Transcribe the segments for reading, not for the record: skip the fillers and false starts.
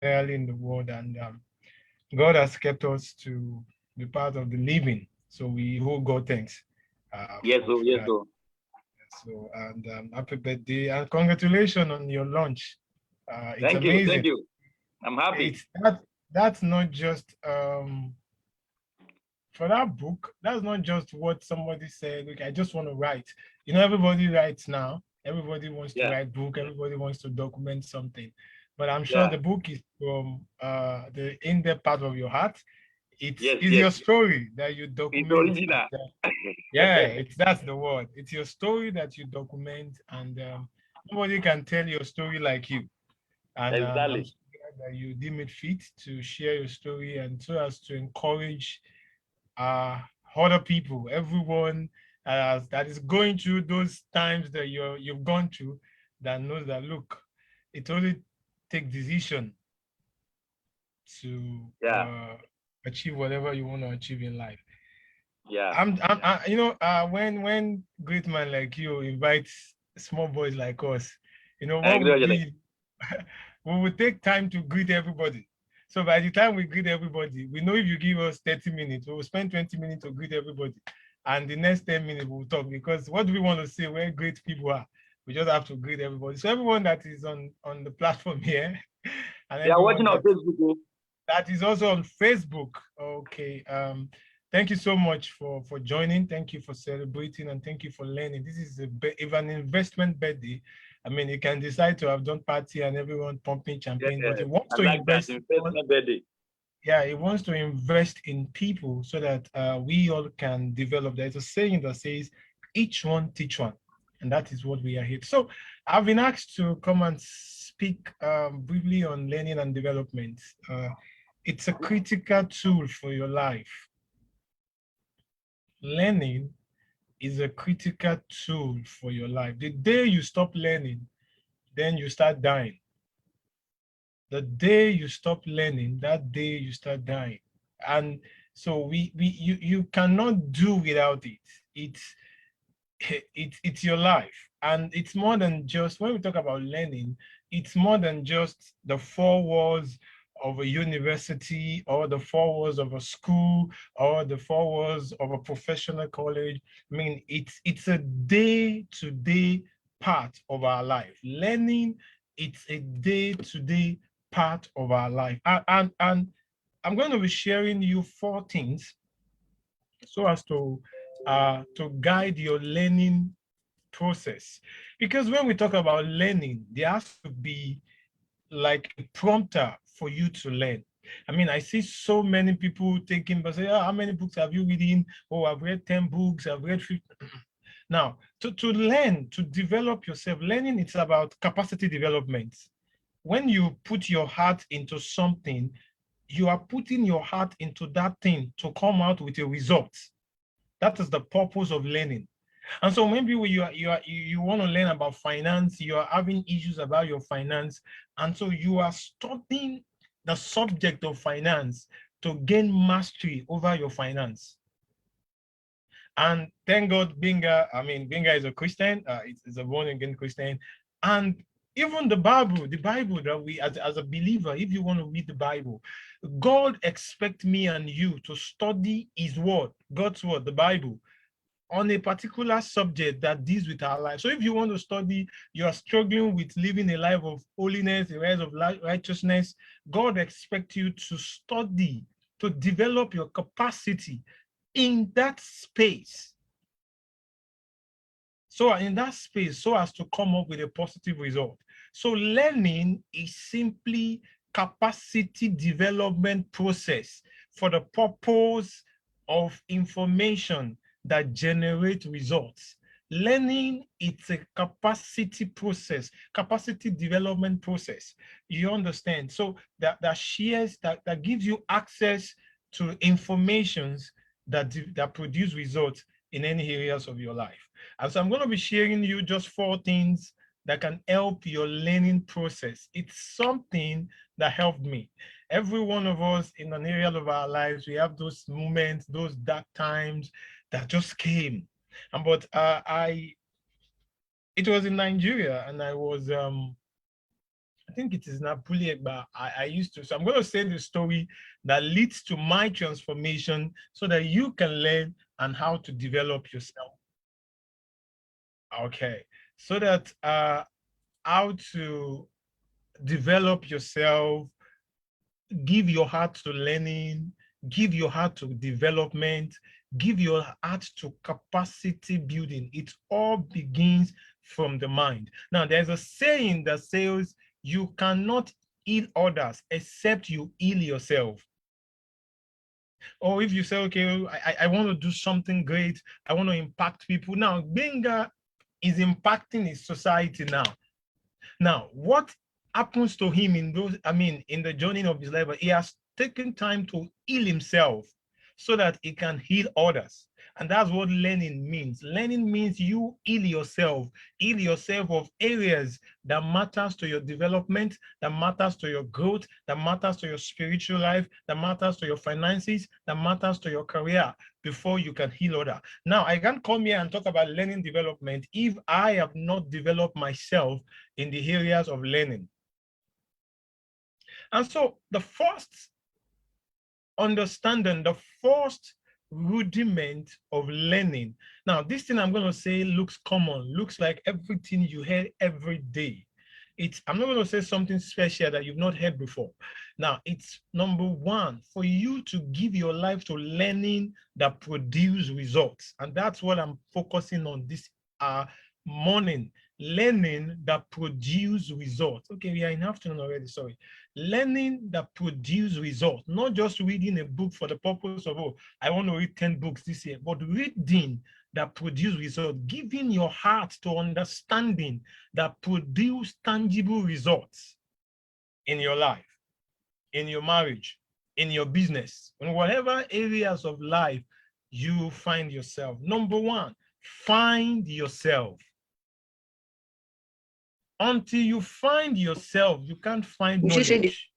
early in the world, and God has kept us to be part of the living. So we owe God thanks Yes, oh, for yes, that. oh. So, and happy birthday and congratulations on your launch. It's Thank you, amazing. thank you. I'm happy. It's that's not just for that book. That's not just what somebody said. Look, I just want to write. You know, everybody writes now. Everybody wants to Yeah, write book. Everybody wants to document something. But I'm sure yeah. the book is from the in-depth part of your heart. It's Yes, is yes. your story that you It's document. And, original. yeah, it's that's the word. It's your story that you document, and nobody can tell your story like you. And I'm Exactly. so glad that you deem it fit to share your story and so as to encourage uh, other people, everyone that is going through those times that you've gone through, that knows that look, it only take decision to Yeah, achieve whatever you want to achieve in life. yeah. You know, when great man like you invites small boys like us, you know I what agree we with you. do, we will take time to greet everybody. So by the time we greet everybody, we know if you give us 30 minutes, we will spend 20 minutes to greet everybody. And the next 10 minutes we'll talk because what do we want to say where great people are? We just have to greet everybody. So everyone that is on the platform here and They are everyone watching on Facebook. Oh. that is also on Facebook. Okay. Thank you so much for joining. Thank you for celebrating and thank you for learning. This is if an investment birthday. I mean, you can decide to have done party and everyone pumping champagne, but Yeah, it wants I to like that. invest. Investment birthday. Yeah, it wants to invest in people so that we all can develop. There's a saying that says, "Each one teach one," and that is what we are here. So, I've been asked to come and speak briefly on learning and development. It's a critical tool for your life. Learning is a critical tool for your life. The day you stop learning, then you start dying. The day you stop learning, that day you start dying. And so you cannot do without it. It's it's your life. And it's more than just when we talk about learning, it's more than just the four walls of a university or the four walls of a school or the four walls of a professional college. I mean, it's a day-to-day part of our life. Learning, it's a day-to-day part of our life. And I'm going to be sharing you four things so as to guide your learning process. Because when we talk about learning, there has to be like a prompter for you to learn. I mean, I see so many people taking, but say, oh, how many books have you reading? Oh, I've read 10 books, I've read 50. Now, to learn, to develop yourself, learning, it's about capacity development. When you put your heart into something, you are putting your heart into that thing to come out with a result. That is the purpose of learning. And so maybe you want to learn about finance, you are having issues about your finance, and so you are studying the subject of finance to gain mastery over your finance. And thank God, Binga is a Christian, it's a born again Christian. And even the Bible that we, as a believer, if you want to read the Bible, God expects me and you to study his word, God's word, the Bible, on a particular subject that deals with our life. So if you want to study, you are struggling with living a life of holiness, a life of righteousness, God expects you to study, to develop your capacity in that space. So in that space, so as to come up with a positive result. So learning is simply capacity development process for the purpose of information that generate results. Learning, it's a capacity process, capacity development process. You understand? So that shares, that gives you access to informations that produce results in any areas of your life. And so I'm going to be sharing you just four things that can help your learning process. It's something that helped me. Every one of us in an area of our lives, we have those moments, those dark times that just came. And but it was in Nigeria, and I was I think it is Napoli, but I used to. So I'm going to say the story that leads to my transformation so that you can learn and how to develop yourself. Okay. So that how to develop yourself, give your heart to learning, give your heart to development, give your heart to capacity building. It all begins from the mind. Now, there's a saying that says you cannot heal others except you heal yourself. Or if you say, okay, I want to do something great, I want to impact people. Now, Gbenga is impacting his society now. Now, what happens to him in those, in the journey of his life, he has taken time to heal himself so that he can heal others. And that's what learning means. Learning means you heal yourself of areas that matters to your development, that matters to your growth, that matters to your spiritual life, that matters to your finances, that matters to your career before you can heal others. Now, I can't come here and talk about learning development if I have not developed myself in the areas of learning. And so the first understanding, the first rudiment of learning. Now, this thing I'm going to say looks common, looks like everything you hear every day. I'm not going to say something special that you've not heard before. Now, it's number one, for you to give your life to learning that produce results. And that's what I'm focusing on this morning. Learning that produce results. Okay, we are in afternoon already, sorry. Learning that produce results, not just reading a book for the purpose of, oh, I want to read 10 books this year, but reading that produce results, giving your heart to understanding that produce tangible results in your life, in your marriage, in your business, in whatever areas of life you find yourself. Number one, find yourself. Until you find yourself, you can't find knowledge.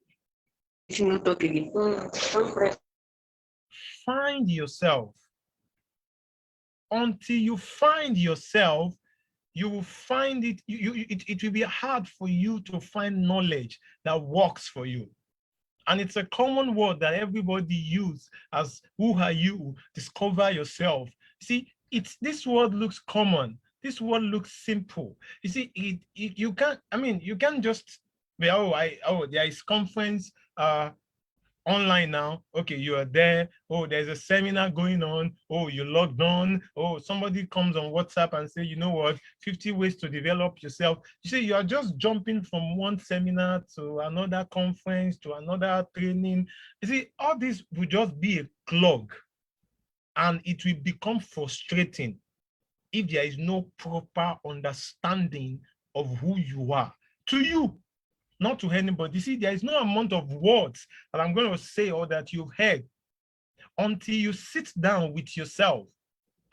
Find yourself. Until you find yourself, you will find it, it will be hard for you to find knowledge that works for you. And it's a common word that everybody uses as, who are you? Discover yourself. See, this word looks common. This word looks simple. You see, you can't, you can't just be, there is conference online now. Okay, you are there. Oh, there's a seminar going on. Oh, you logged on. Oh, somebody comes on WhatsApp and say, you know what, 50 ways to develop yourself. You see, you are just jumping from one seminar to another conference to another training. You see, all this will just be a clog, and it will become frustrating if there is no proper understanding of who you are to you, not to anybody. See, there is no amount of words that I'm going to say or that you've heard until you sit down with yourself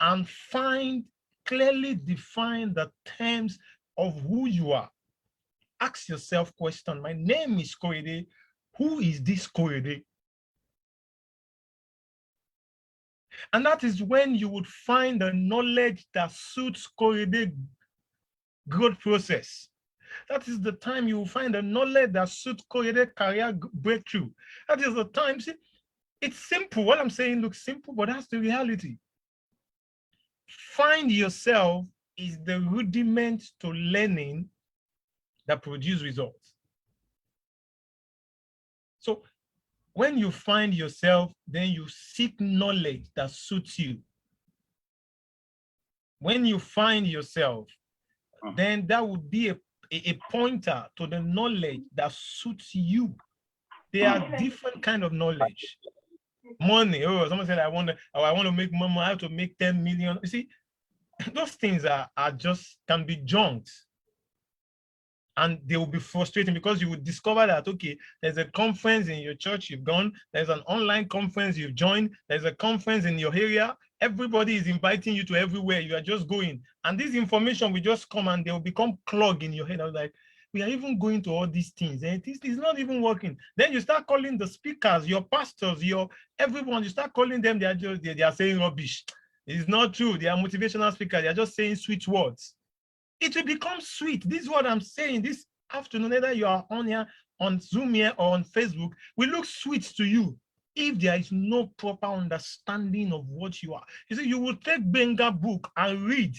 and clearly define the terms of who you are. Ask yourself question. My name is Korede. Who is this Korede? And that is when you would find the knowledge that suits Korede growth process. That is the time you will find the knowledge that suits Korede career breakthrough. That is the time. See, it's simple. What I'm saying looks simple, but that's the reality. Find yourself is the rudiment to learning that produce results. So when you find yourself, then you seek knowledge that suits you. When you find yourself, then that would be a pointer to the knowledge that suits you. There are different kind of knowledge. Money. Oh, someone said I want to make money. I have to make 10 million. You see, those things are just can be junked. And they will be frustrating because you will discover that, okay, there's a conference in your church you've gone, there's an online conference you've joined, there's a conference in your area, everybody is inviting you to everywhere, you are just going. And this information will just come and they will become clogged in your head. I was like, we are even going to all these things and this is not even working. Then you start calling the speakers, your pastors, everyone, you start calling them, they are saying rubbish. It's not true. They are motivational speakers, they are just saying sweet words. It will become sweet. This is what I'm saying. afternoon, either you are on here, on Zoom here or on Facebook, will look sweet to you if there is no proper understanding of what you are. You see, you will take Benga book and read,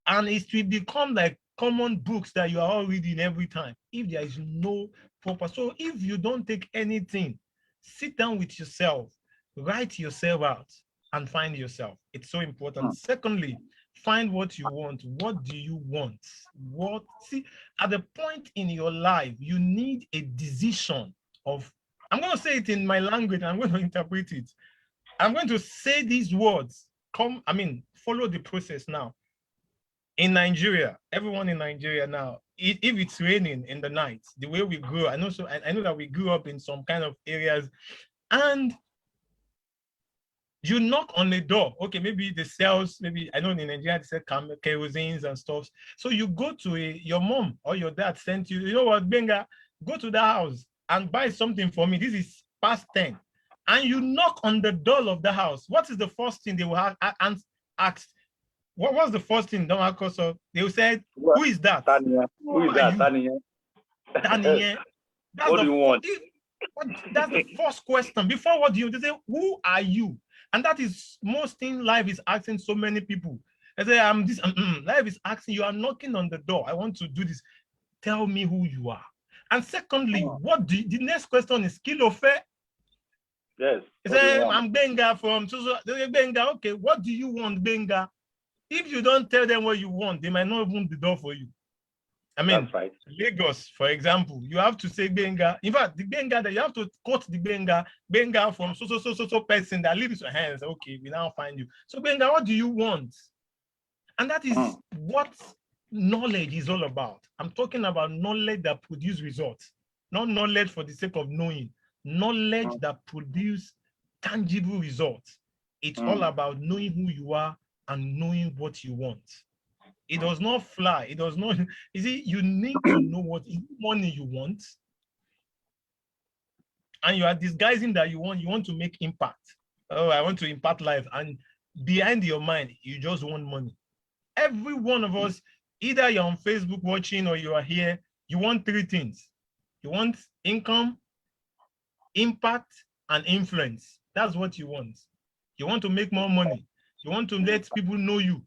and it will become like common books that you are all reading every time if there is no proper. So if you don't take anything, sit down with yourself, write yourself out, and find yourself. It's so important. Secondly, find what you want. What do you want? What, see, at the point in your life, you need a decision of, I'm going to say it in my language, and I'm going to interpret it. I'm going to say these words. Follow the process now. In Nigeria, everyone in Nigeria now, if it's raining in the night, the way we grew, I know that we grew up in some kind of areas, and you knock on the door. Okay, maybe the sales, maybe I know in Nigeria they sell kerosenes and stuff. So you go to your mom or your dad sent you, you know what, Benga, go to the house and buy something for me. This is past 10. And you knock on the door of the house. What is the first thing they will ask? What was the first thing? They will say, who is that? Tanya. Who is that? Tanya. Tanya. What do you want? That's the first question. Before what do you, they say, who are you? And that is most thing life is asking so many people. They say, I'm this, life is asking, you are knocking on the door. I want to do this. Tell me who you are. And secondly, the next question is kilo fair. Yes. They say, I'm Benga from Benga. Okay, what do you want, Benga? If you don't tell them what you want, they might not open the door for you. I mean, that's right. Lagos, for example, you have to say Benga. In fact, the Benga that you have to quote the Benga from so person that leaves your hands. Okay, we now find you. So Benga, what do you want? And that is what knowledge is all about. I'm talking about knowledge that produces results, not knowledge for the sake of knowing. Knowledge that produces tangible results. It's all about knowing who you are and knowing what you want. It does not fly. It does not. You see, you need to know what money you want, and you are disguising that you want to make impact. Oh, I want to impact life, and behind your mind, you just want money. Every one of us, either you're on Facebook watching or you are here, you want three things. You want income, impact, and influence. That's what you want. You want to make more money. You want to let people know you.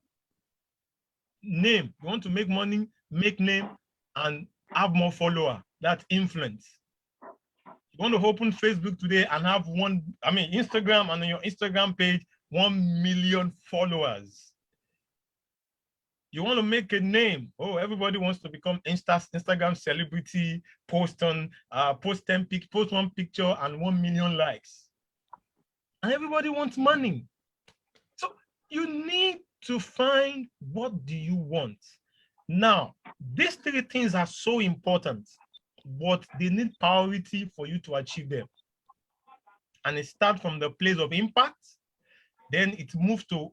Name. You want to make money, make name, and have more follower. That influence. You want to open Facebook today and have Instagram, and on your Instagram page, 1 million followers. You want to make a name. Oh, everybody wants to become Instagram celebrity, post one picture and 1 million likes. And everybody wants money. So you need to find what do you want. Now, these three things are so important, but they need priority for you to achieve them. And it starts from the place of impact, then it moves to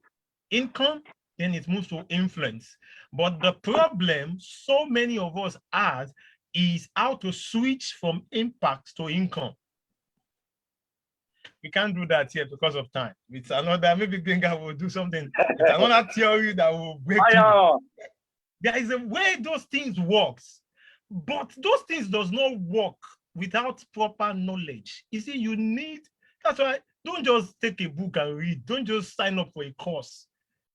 income, then it moves to influence. But the problem so many of us have is how to switch from impact to income. We can't do that here because of time. It's another, maybe Benga will do something. It's another theory that will break you. There is a way those things works, but those things does not work without proper knowledge. You see, you need, that's why, don't just take a book and read. Don't just sign up for a course.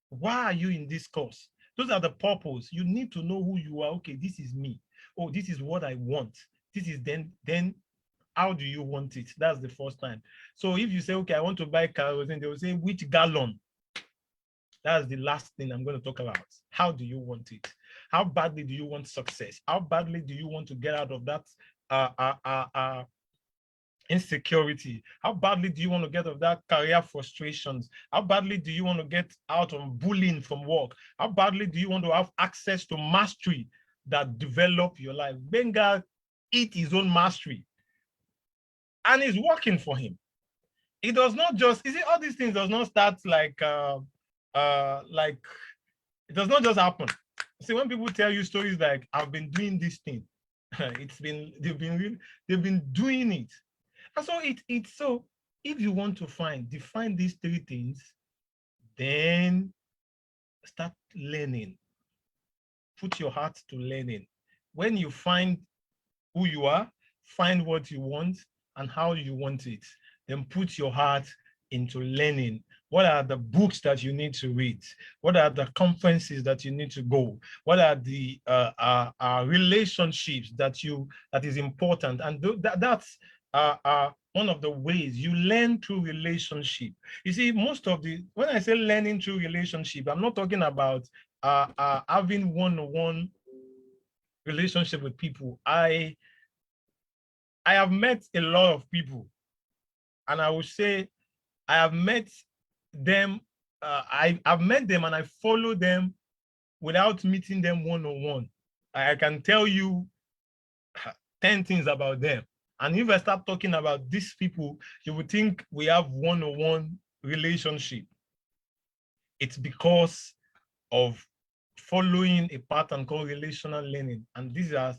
Why are you in this course? Those are the purpose. You need to know who you are. Okay, this is me. Oh, this is what I want. This is then how do you want it? That's the first time. So if you say, okay, I want to buy kerosene, they will say, which gallon? That's the last thing I'm going to talk about. How do you want it? How badly do you want success? How badly do you want to get out of that insecurity? How badly do you want to get out of that career frustrations? How badly do you want to get out of bullying from work? How badly do you want to have access to mastery that develop your life? Benga eat his own mastery. And it's working for him. It does not just, you see, all these things does not start like it does not just happen. See, when people tell you stories like, I've been doing this thing, they've been doing it. And so it's so, if you want to define these three things, then start learning. Put your heart to learning. When you find who you are, find what you want and how you want it. Then put your heart into learning. What are the books that you need to read? What are the conferences that you need to go? What are the relationships that is important? And that's one of the ways you learn through relationship. You see, when I say learning through relationship, I'm not talking about having one-on-one relationship with people. I have met a lot of people, and I would say I have met them. I've met them and I follow them without meeting them one-on-one. I can tell you 10 things about them. And if I start talking about these people, you would think we have one-on-one relationship. It's because of following a pattern called relational learning. And these are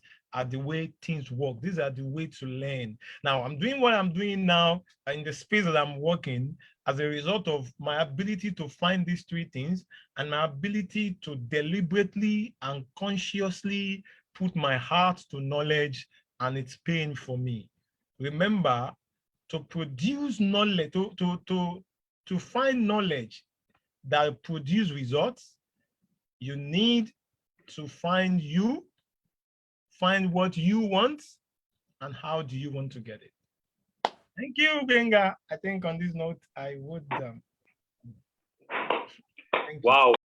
the way things work. These are the way to learn. Now, I'm doing what I'm doing now in the space that I'm working as a result of my ability to find these three things and my ability to deliberately and consciously put my heart to knowledge, and it's paying for me. Remember, to produce knowledge, to find knowledge that produce results, you need to find what you want, and how do you want to get it. Thank you, Benga. I think on this note, I would. Wow.